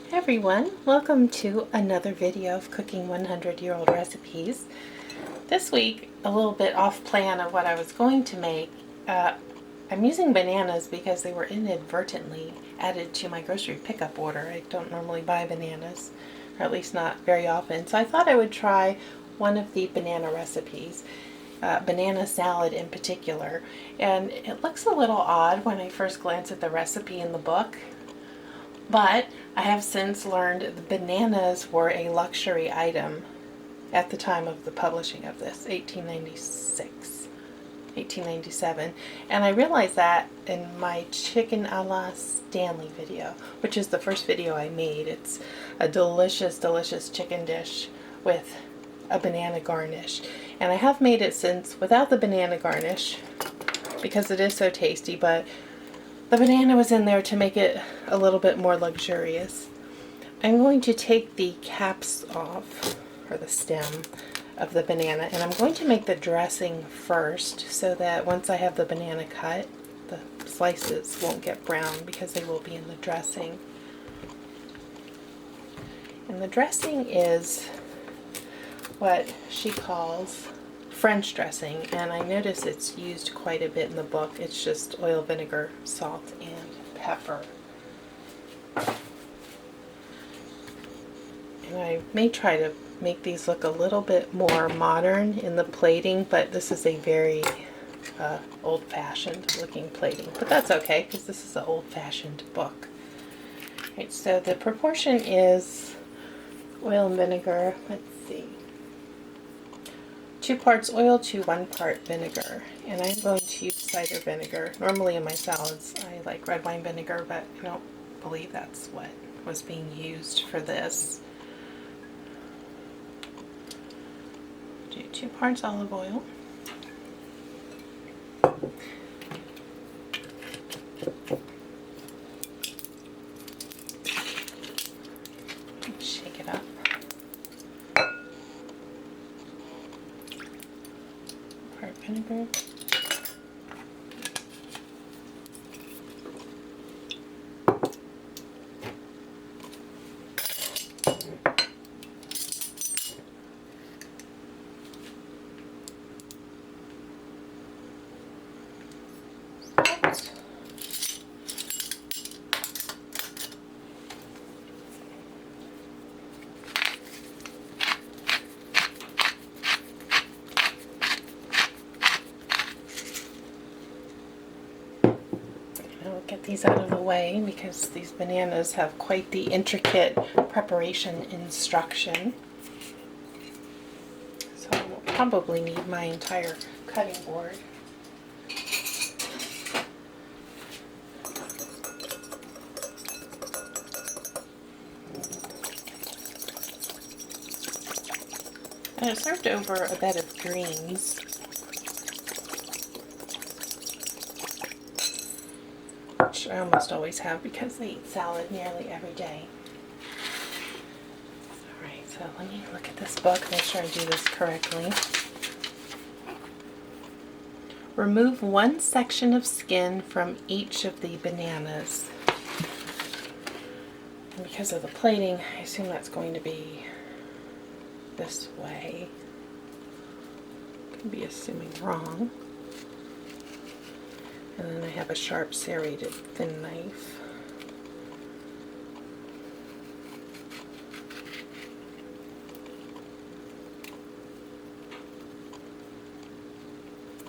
Hey everyone, welcome to another video of cooking 100-year-old recipes. This week, a little bit off plan of what I was going to make. I'm using bananas because they were inadvertently added to my grocery pickup order. I don't normally buy bananas, or at least not very often, so I thought I would try one of the banana recipes. Banana salad in particular, and it looks a little odd when I first glance at the recipe in the book. But I have since learned the bananas were a luxury item at the time of the publishing of this, 1897. And I realized that in my chicken a la Stanley video, which is the first video I made. It's a delicious, delicious chicken dish with a banana garnish. And I have made it since without the banana garnish because it is so tasty, but the banana was in there to make it a little bit more luxurious. I'm going to take the caps off, or the stem of the banana, and I'm going to make the dressing first so that once I have the banana cut, the slices won't get brown because they will be in the dressing. And the dressing is what she calls French dressing, and I notice it's used quite a bit in the book. It's just oil, vinegar, salt, and pepper. And I may try to make these look a little bit more modern in the plating, but this is a very old-fashioned looking plating. But that's okay, because this is an old-fashioned book. Right, so the proportion is oil and vinegar. Let's see. 2 parts oil to 1 part vinegar, and I'm going to use cider vinegar. Normally in my salads I like red wine vinegar, but I don't believe that's what was being used for this. Do 2 parts olive oil, shake it up. Part vinegar. I'll get these out of the way because these bananas have quite the intricate preparation instruction. So I will probably need my entire cutting board. And it's served over a bed of greens. Which I almost always have because I eat salad nearly every day. Alright, so let me look at this book, make sure I do this correctly. Remove 1 section of skin from each of the bananas. And because of the plating, I assume that's going to be this way. Could be assuming wrong. And then I have a sharp serrated thin knife.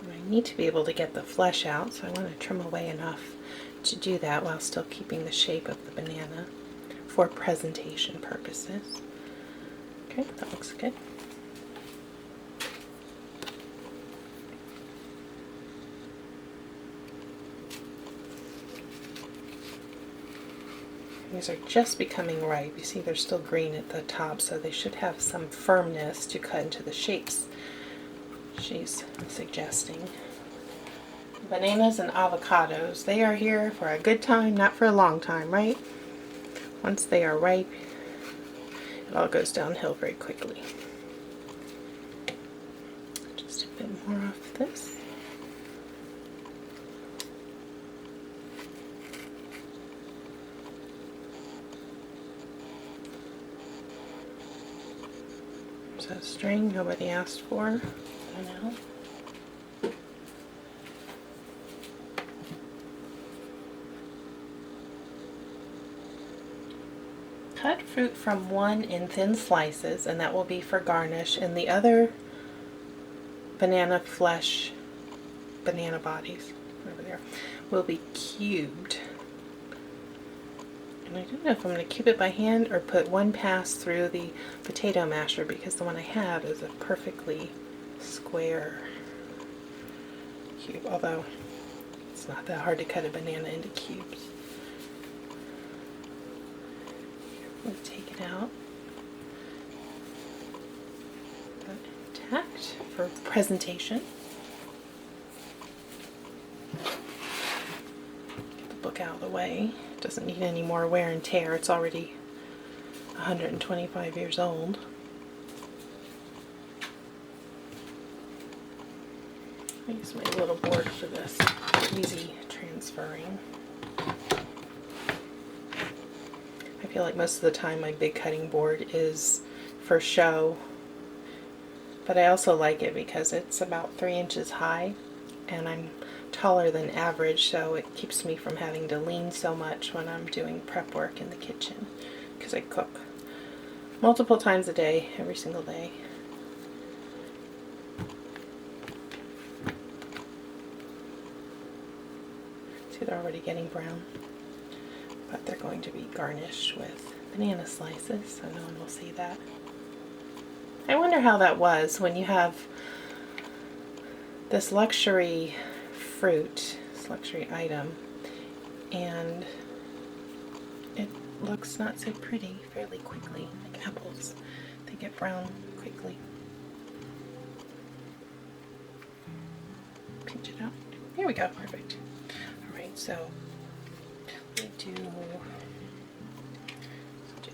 And I need to be able to get the flesh out, so I want to trim away enough to do that while still keeping the shape of the banana for presentation purposes. Okay, that looks good. These are just becoming ripe. You see they're still green at the top, so they should have some firmness to cut into the shapes she's suggesting. Bananas and avocados, they are here for a good time, not for a long time, right? Once they are ripe, it all goes downhill very quickly. Just a bit more off this. a string nobody asked for. I know. Cut fruit from one in thin slices, and that will be for garnish, and the other banana flesh, banana bodies, over there, will be cubed. And I don't know if I'm going to cube it by hand or put one pass through the potato masher, because the one I have is a perfectly square cube, although it's not that hard to cut a banana into cubes. We'll take it out, but intact for presentation. Get the book out of the way. It doesn't need any more wear and tear. It's already 125 years old. I use my little board for this. Easy transferring. I feel like most of the time my big cutting board is for show, but I also like it because it's about 3 inches high and I'm taller than average, so it keeps me from having to lean so much when I'm doing prep work in the kitchen, because I cook multiple times a day, every single day. See, they're already getting brown, but they're going to be garnished with banana slices, so no one will see that. I wonder how that was when you have this luxury fruit, this luxury item, and it looks not so pretty fairly quickly, like apples. They get brown quickly. Pinch it out. Here we go, perfect. Alright, so let me do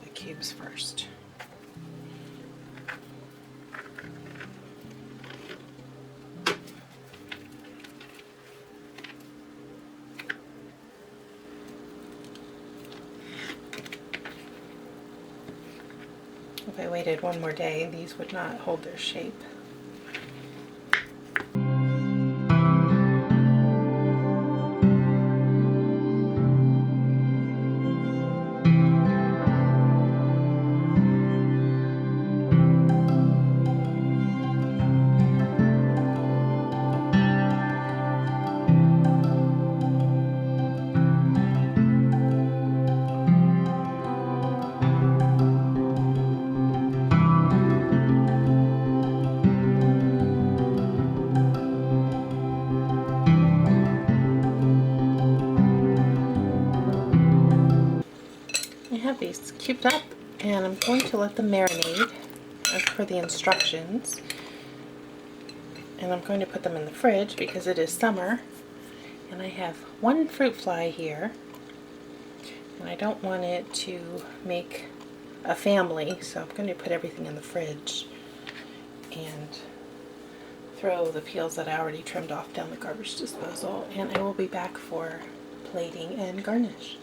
the cubes first. If I waited one more day, these would not hold their shape. I have these cubed up, and I'm going to let them marinate as per the instructions. And I'm going to put them in the fridge because it is summer, and I have one fruit fly here, and I don't want it to make a family, so I'm going to put everything in the fridge and throw the peels that I already trimmed off down the garbage disposal, and I will be back for plating and garnish.